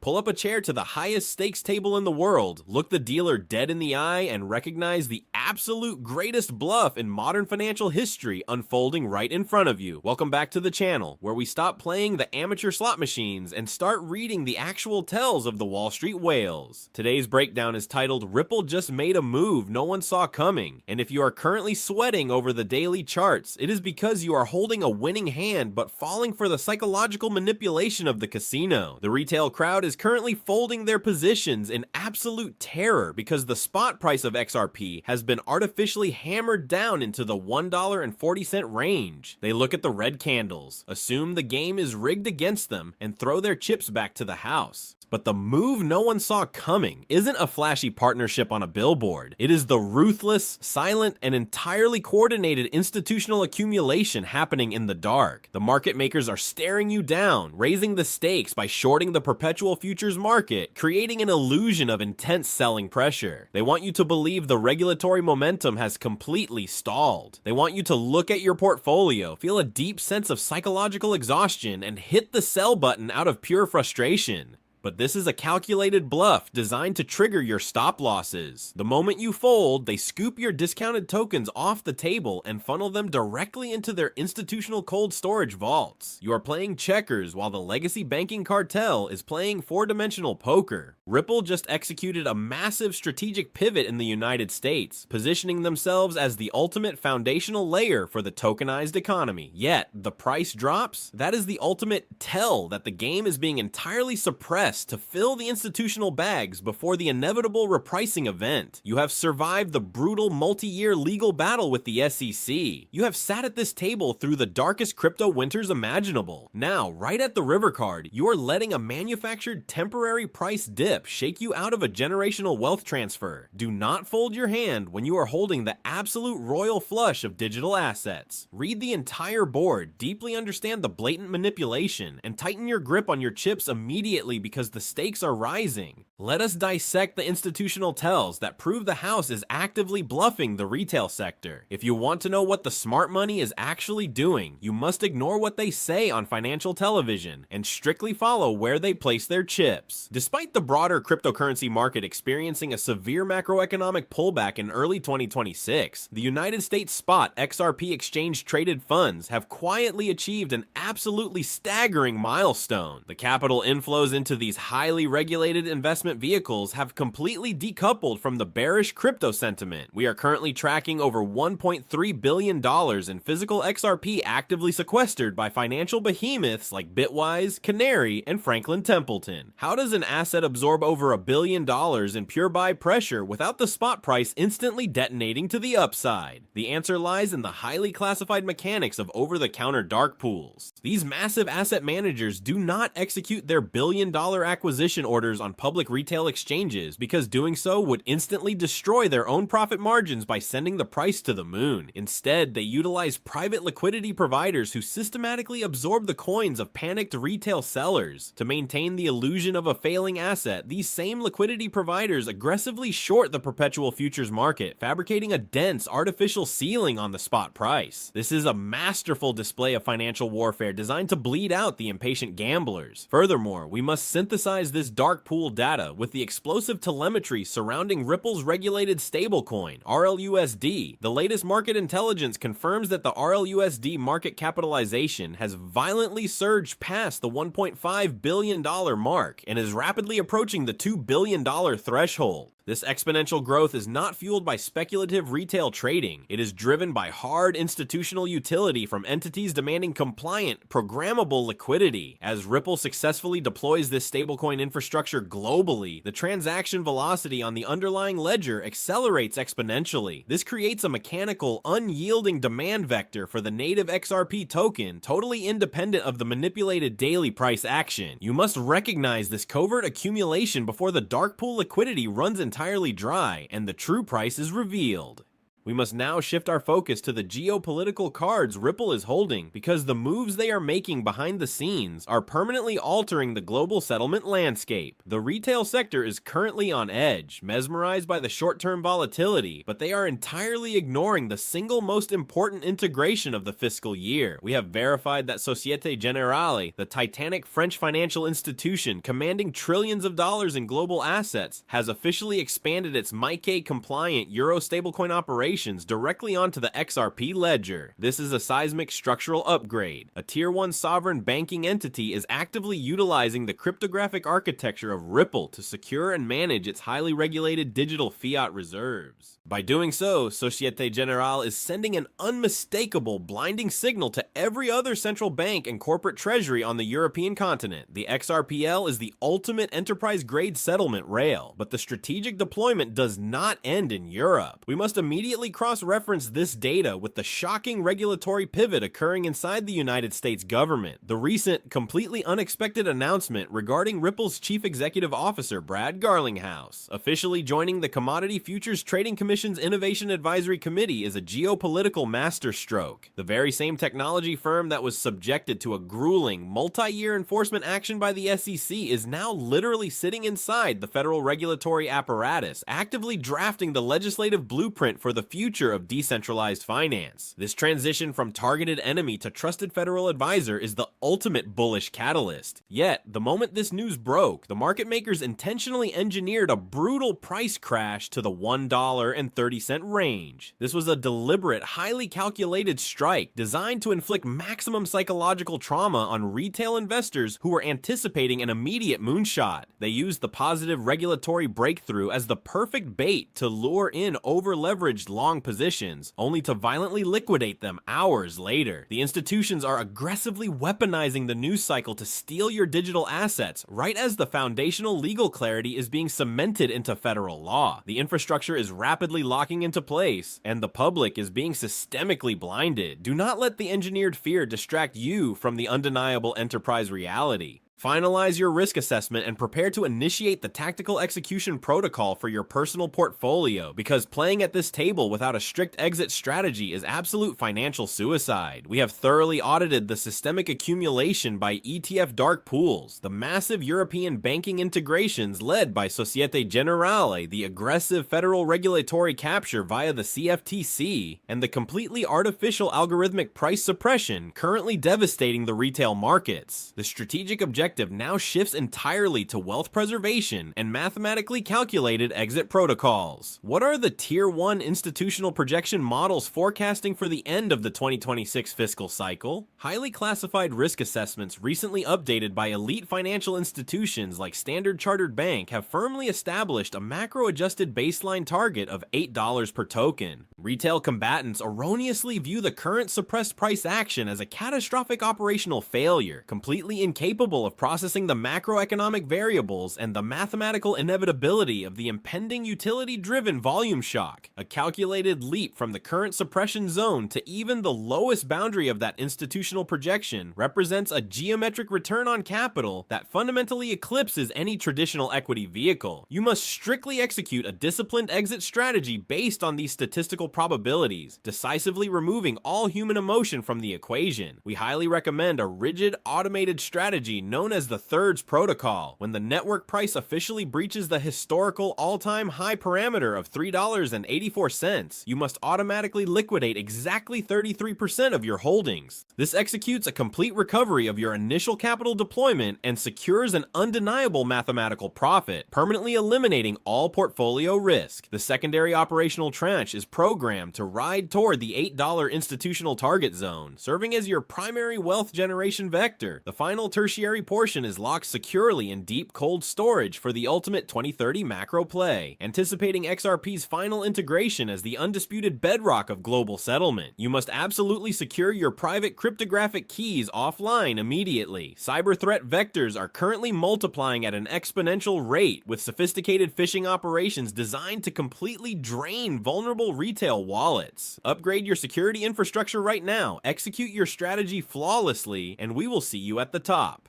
Pull up a chair to the highest stakes table in the world, look the dealer dead in the eye, and recognize the absolute greatest bluff in modern financial history unfolding right in front of you. Welcome back to the channel, where we stop playing the amateur slot machines and start reading the actual tells of the Wall Street whales. Today's breakdown is titled "Ripple Just Made a Move No One Saw Coming," and if you are currently sweating over the daily charts, it is because you are holding a winning hand but falling for the psychological manipulation of the casino. The retail crowd is currently folding their positions in absolute terror because the spot price of XRP has been artificially hammered down into the $1.40 range. They look at the red candles, assume the game is rigged against them, and throw their chips back to the house. But the move no one saw coming isn't a flashy partnership on a billboard. It is the ruthless, silent, and entirely coordinated institutional accumulation happening in the dark. The market makers are staring you down, raising the stakes by shorting the perpetual futures market, creating an illusion of intense selling pressure. They want you to believe the regulatory momentum has completely stalled. They want you to look at your portfolio, feel a deep sense of psychological exhaustion, and hit the sell button out of pure frustration. But this is a calculated bluff designed to trigger your stop losses. The moment you fold, they scoop your discounted tokens off the table and funnel them directly into their institutional cold storage vaults. You are playing checkers while the legacy banking cartel is playing four-dimensional poker. Ripple just executed a massive strategic pivot in the United States, positioning themselves as the ultimate foundational layer for the tokenized economy. Yet, the price drops? That is the ultimate tell that the game is being entirely suppressed to fill the institutional bags before the inevitable repricing event. You have survived the brutal multi-year legal battle with the SEC. You have sat at this table through the darkest crypto winters imaginable. Now, right at the river card, you are letting a manufactured temporary price dip shake you out of a generational wealth transfer. Do not fold your hand when you are holding the absolute royal flush of digital assets. Read the entire board, deeply understand the blatant manipulation, and tighten your grip on your chips immediately because the stakes are rising. Let us dissect the institutional tells that prove the house is actively bluffing the retail sector. If you want to know what the smart money is actually doing, you must ignore what they say on financial television and strictly follow where they place their chips. Despite the broader cryptocurrency market experiencing a severe macroeconomic pullback in early 2026, the United States spot XRP exchange traded funds have quietly achieved an absolutely staggering milestone. The capital inflows into these highly regulated investment vehicles have completely decoupled from the bearish crypto sentiment. We are currently tracking over $1.3 billion in physical XRP actively sequestered by financial behemoths like Bitwise, Canary, and Franklin Templeton. How does an asset absorb over $1 billion in pure buy pressure without the spot price instantly detonating to the upside? The answer lies in the highly classified mechanics of over-the-counter dark pools. These massive asset managers do not execute their billion-dollar acquisition orders on public retail exchanges because doing so would instantly destroy their own profit margins by sending the price to the moon. Instead, they utilize private liquidity providers who systematically absorb the coins of panicked retail sellers. To maintain the illusion of a failing asset, these same liquidity providers aggressively short the perpetual futures market, fabricating a dense artificial ceiling on the spot price. This is a masterful display of financial warfare designed to bleed out the impatient gamblers. Furthermore, we must synthesize this dark pool data with the explosive telemetry surrounding Ripple's regulated stablecoin, RLUSD. The latest market intelligence confirms that the RLUSD market capitalization has violently surged past the $1.5 billion mark and is rapidly approaching the $2 billion threshold. This exponential growth is not fueled by speculative retail trading. It is driven by hard institutional utility from entities demanding compliant, programmable liquidity. As Ripple successfully deploys this stablecoin infrastructure globally, the transaction velocity on the underlying ledger accelerates exponentially. This creates a mechanical, unyielding demand vector for the native XRP token, totally independent of the manipulated daily price action. You must recognize this covert accumulation before the dark pool liquidity runs entirely dry and the true price is revealed. We must now shift our focus to the geopolitical cards Ripple is holding, because the moves they are making behind the scenes are permanently altering the global settlement landscape. The retail sector is currently on edge, mesmerized by the short-term volatility, but they are entirely ignoring the single most important integration of the fiscal year. We have verified that Societe Generale, the titanic French financial institution commanding trillions of dollars in global assets, has officially expanded its MiCA-compliant Euro stablecoin operations directly onto the XRP ledger. This is a seismic structural upgrade. A Tier 1 sovereign banking entity is actively utilizing the cryptographic architecture of Ripple to secure and manage its highly regulated digital fiat reserves. By doing so, Societe Generale is sending an unmistakable, blinding signal to every other central bank and corporate treasury on the European continent. The XRPL is the ultimate enterprise-grade settlement rail, but the strategic deployment does not end in Europe. We must immediately cross-reference this data with the shocking regulatory pivot occurring inside the United States government. The recent, completely unexpected announcement regarding Ripple's chief executive officer, Brad Garlinghouse, officially joining the Commodity Futures Trading Commission's Innovation Advisory Committee is a geopolitical masterstroke. The very same technology firm that was subjected to a grueling, multi-year enforcement action by the SEC is now literally sitting inside the federal regulatory apparatus, actively drafting the legislative blueprint for the future of decentralized finance. This transition from targeted enemy to trusted federal advisor is the ultimate bullish catalyst. Yet, the moment this news broke, the market makers intentionally engineered a brutal price crash to the $1.30 range. This was a deliberate, highly calculated strike designed to inflict maximum psychological trauma on retail investors who were anticipating an immediate moonshot. They used the positive regulatory breakthrough as the perfect bait to lure in over-leveraged long positions, only to violently liquidate them hours later. The institutions are aggressively weaponizing the news cycle to steal your digital assets, right as the foundational legal clarity is being cemented into federal law. The infrastructure is rapidly locking into place, and the public is being systemically blinded. Do not let the engineered fear distract you from the undeniable enterprise reality. Finalize your risk assessment and prepare to initiate the tactical execution protocol for your personal portfolio, because playing at this table without a strict exit strategy is absolute financial suicide. We have thoroughly audited the systemic accumulation by ETF dark pools, the massive European banking integrations led by Societe Generale, the aggressive federal regulatory capture via the CFTC, and the completely artificial algorithmic price suppression currently devastating the retail markets. The strategic objective now shifts entirely to wealth preservation and mathematically calculated exit protocols. What are the Tier 1 institutional projection models forecasting for the end of the 2026 fiscal cycle? Highly classified risk assessments recently updated by elite financial institutions like Standard Chartered Bank have firmly established a macro-adjusted baseline target of $8 per token. Retail combatants erroneously view the current suppressed price action as a catastrophic operational failure, completely incapable of processing the macroeconomic variables and the mathematical inevitability of the impending utility-driven volume shock. A calculated leap from the current suppression zone to even the lowest boundary of that institutional projection represents a geometric return on capital that fundamentally eclipses any traditional equity vehicle. You must strictly execute a disciplined exit strategy based on these statistical probabilities, decisively removing all human emotion from the equation. We highly recommend a rigid, automated strategy known as the Thirds Protocol. When the network price officially breaches the historical all-time high parameter of $3.84, you must automatically liquidate exactly 33% of your holdings. This executes a complete recovery of your initial capital deployment and secures an undeniable mathematical profit, permanently eliminating all portfolio risk. The secondary operational tranche is programmed to ride toward the $8 institutional target zone, serving as your primary wealth generation vector. The final tertiary portion is locked securely in deep cold storage for the ultimate 2030 macro play, anticipating XRP's final integration as the undisputed bedrock of global settlement. You must absolutely secure your private cryptographic keys offline immediately. Cyber threat vectors are currently multiplying at an exponential rate, with sophisticated phishing operations designed to completely drain vulnerable retail wallets. Upgrade your security infrastructure right now, execute your strategy flawlessly, and we will see you at the top.